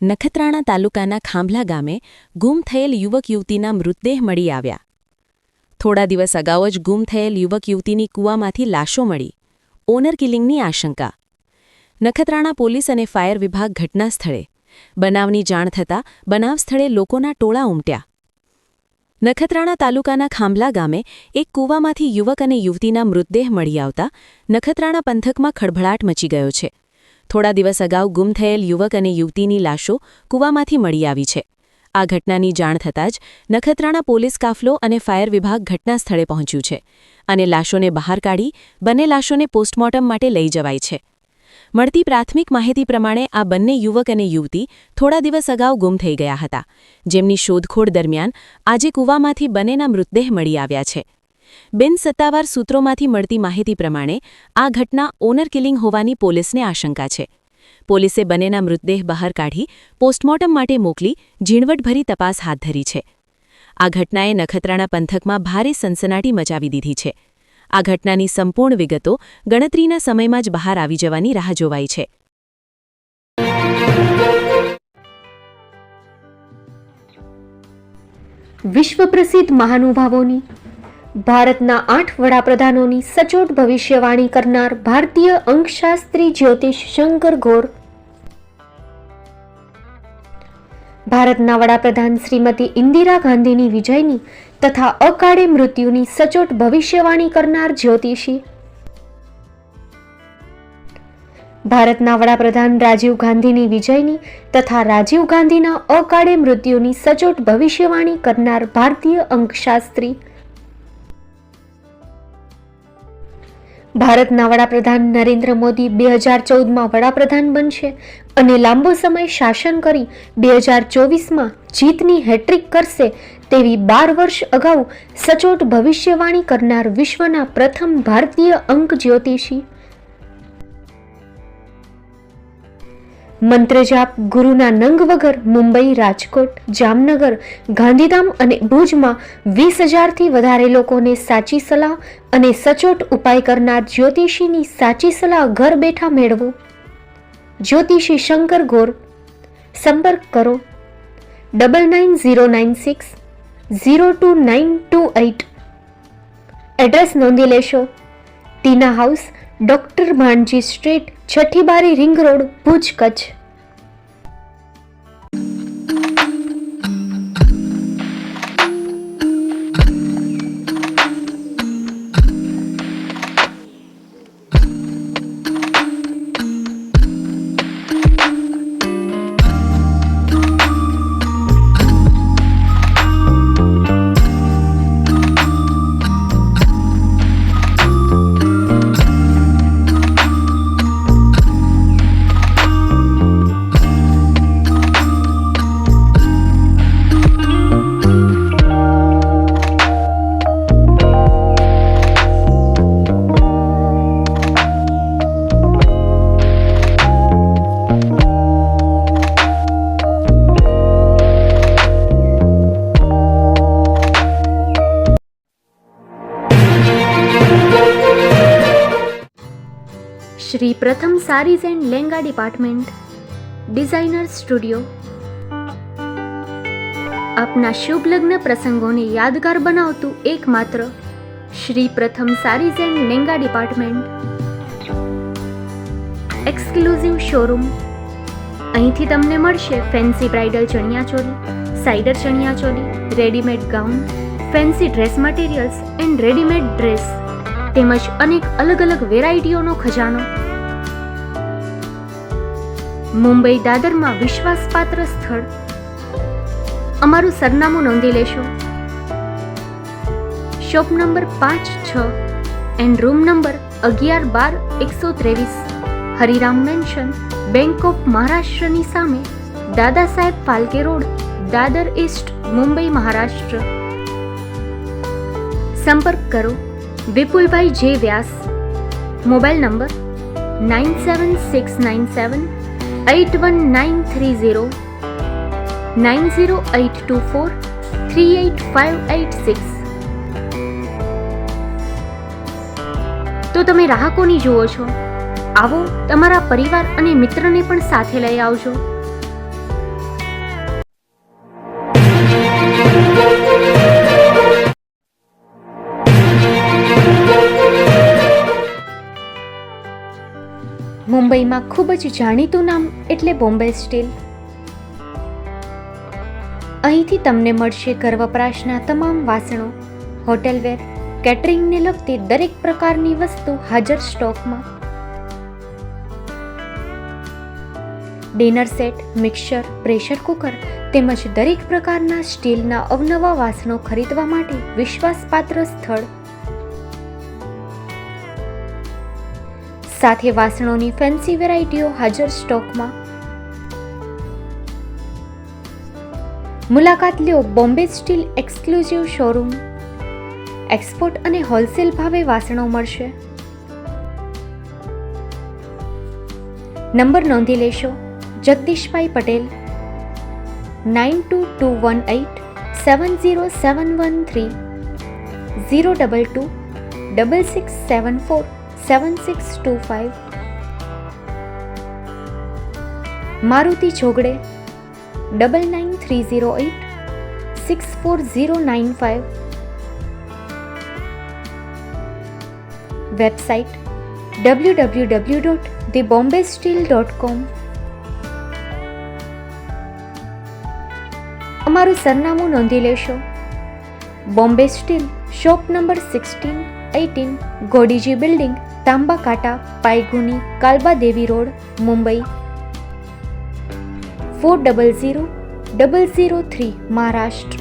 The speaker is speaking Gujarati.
નખત્રાણા તાલુકાના ખાંભલા ગામે ગુમ થયેલ યુવક યુવતીના મૃતદેહ મળી આવ્યા. થોડા દિવસ અગાઉ જ ગુમ થયેલ યુવક યુવતીની કૂવામાંથી લાશો મળી. ઓનર કિલિંગની આશંકા. નખત્રાણા પોલીસ અને ફાયર વિભાગ ઘટના સ્થળે. બનાવની જાણ થતાં બનાવ સ્થળે લોકોના ટોળા ઉમટ્યા. નખત્રાણા તાલુકાના ખાંભલા ગામે એક કૂવામાંથી યુવક અને યુવતીના મૃતદેહ મળી આવતા નખત્રાણા પંથકમાં ખળભળાટ મચી ગયો છે. થોડા દિવસ અગાઉ ગુમ થયેલ યુવક અને યુવતીની લાશો કૂવામાંથી મળી આવી છે. આ ઘટનાની જાણ થતાં જ નખત્રાણા પોલીસ કાફલો અને ફાયર વિભાગ ઘટના સ્થળે પહોંચ્યું છે અને લાશોને બહાર કાઢી બંને લાશોને પોસ્ટમોર્ટમ માટે લઈ જવાઈ છે. મળતી પ્રાથમિક માહિતી પ્રમાણે આ બંને યુવક અને યુવતી થોડા દિવસ અગાઉ ગુમ થઈ ગયા હતા, જેમની શોધખોળ દરમિયાન આજે કૂવામાંથી બંનેના મૃતદેહ મળી આવ્યા છે. બિનસત્તાવાર સૂત્રોમાંથી મળતી માહિતી પ્રમાણે આ ઘટના ઓનર કિલિંગ હોવાની પોલીસને આશંકા છે. પોલીસે બંનેના મૃતદેહ બહાર કાઢી પોસ્ટમોર્ટમ માટે મોકલી ઝીણવટભરી તપાસ હાથ ધરી છે. આ ઘટનાએ નખત્રાણા પંથકમાં ભારે સનસનાટી મચાવી દીધી છે. આ ઘટનાની સંપૂર્ણ વિગતો ગણતરીના સમયમાં જ બહાર આવી જવાની રાહ જોવાઈ છે. વિશ્વ પ્રસિદ્ધ મહાનુભાવોની, ભારતના 8 વડાપ્રધાનોની સચોટ ભવિષ્યવાણી કરનાર ભારતીય અંકશાસ્ત્રી જ્યોતિષ શંકર ગોર, ભારતના વડાપ્રધાન શ્રીમતી ઇન્દિરા ગાંધીની વિજયની તથા અકાળે મૃત્યુની સચોટ ભવિષ્યવાણી કરનાર જ્યોતિષી, ભારતના વડાપ્રધાન રાજીવ ગાંધીની વિજયની તથા રાજીવ ગાંધીના અકાળે મૃત્યુની સચોટ ભવિષ્યવાણી કરનાર ભારતીય અંકશાસ્ત્રી, ભારતના વડાપ્રધાન નરેન્દ્ર મોદી 2014માં વડાપ્રધાન બનશે અને લાંબો સમય શાસન કરી 2024માં જીતની હેટ્રિક કરશે તેવી 12 વર્ષ અગાઉ સચોટ ભવિષ્યવાણી કરનાર વિશ્વના પ્રથમ ભારતીય અંક જ્યોતિષી, મંત્રજાપ ગુરુના નંગ વગર મુંબઈ, રાજકોટ, જામનગર, ગાંધીધામ અને ભુજમાં 20,000થી વધારે લોકોને સાચી સલાહ અને સચોટ ઉપાય કરનાર જ્યોતિષીની સાચી સલાહ ઘર બેઠા મેળવો. જ્યોતિષી શંકર ગોર. સંપર્ક કરો 9909602928. એડ્રેસ નોંધી લેશો. Tina house, doctor Bhanji street, છઠ્ઠી બારી, ring road, Bhuj, Kutch. Shri Pratham saris and lehenga department, designer studio. આપના શુભ લગ્ન પ્રસંગોને યાદગાર બનાવતું એકમાત્ર Shri Pratham saris and lehenga department. Exclusive showroom. અહીંથી તમને મળશે ફેન્સી બ્રાઇડલ ચણિયાચોલી, સાઇડર ચણિયાચોલી, readymade gown, fancy dress materials and readymade dress તેમજ અનેક અલગ અલગ વેરાયટીઓનો ખજાનો. મુંબઈ, દાદરમાં વિશ્વાસપાત્ર સ્થળ. અમારું સરનામું નોંધી લેશો. Shop number 5-6 and room number 11-12-123, Hariram mansion, bank of મહારાષ્ટ્રની સામે, દાદા સાહેબ ફાલ્કે રોડ, દાદર ઈસ્ટ, મુંબઈ, મહારાષ્ટ્ર. સંપર્ક કરો વિપુલભાઈ જે વ્યાસ. Mobile number 9769781930, 9082438586. તો તમે રાહ કોની જુઓ છો? આવો, તમારા પરિવાર અને મિત્રને પણ સાથે લઈ આવજો. મુંબઈમાં ખૂબ જ જાણીતું નામ એટલે બોમ્બે સ્ટીલ. અહીંથી તમને મળશે ઘર વપરાશના તમામ વાસણો, હોટેલવેર, કેટરિંગને લગતી દરેક પ્રકારની વસ્તુ હાજર સ્ટોકમાં. Dinner set, mixer, pressure cooker તેમજ દરેક પ્રકારના સ્ટીલના અવનવા વાસણો ખરીદવા માટે વિશ્વાસપાત્ર સ્થળ. સાથે વાસણોની ફેન્સી વેરાયટીઓ હાજર સ્ટોકમાં. મુલાકાત લ્યો Bombay steel exclusive showroom. Export અને હોલસેલ ભાવે વાસણો મળશે. નંબર નોંધી લેશો. જગદીશભાઈ પટેલ, 9221870713, 02266747625. મારુતિ ચોગડે, 9930864095. Website www.thebombasteel.com. અમારું સરનામું નોંધી લેશો. Bombay steel, shop number 16-18, Godiji building, Tamba Kanta, Paydhuni, Kalba Devi road, Mumbai 400003, Maharashtra.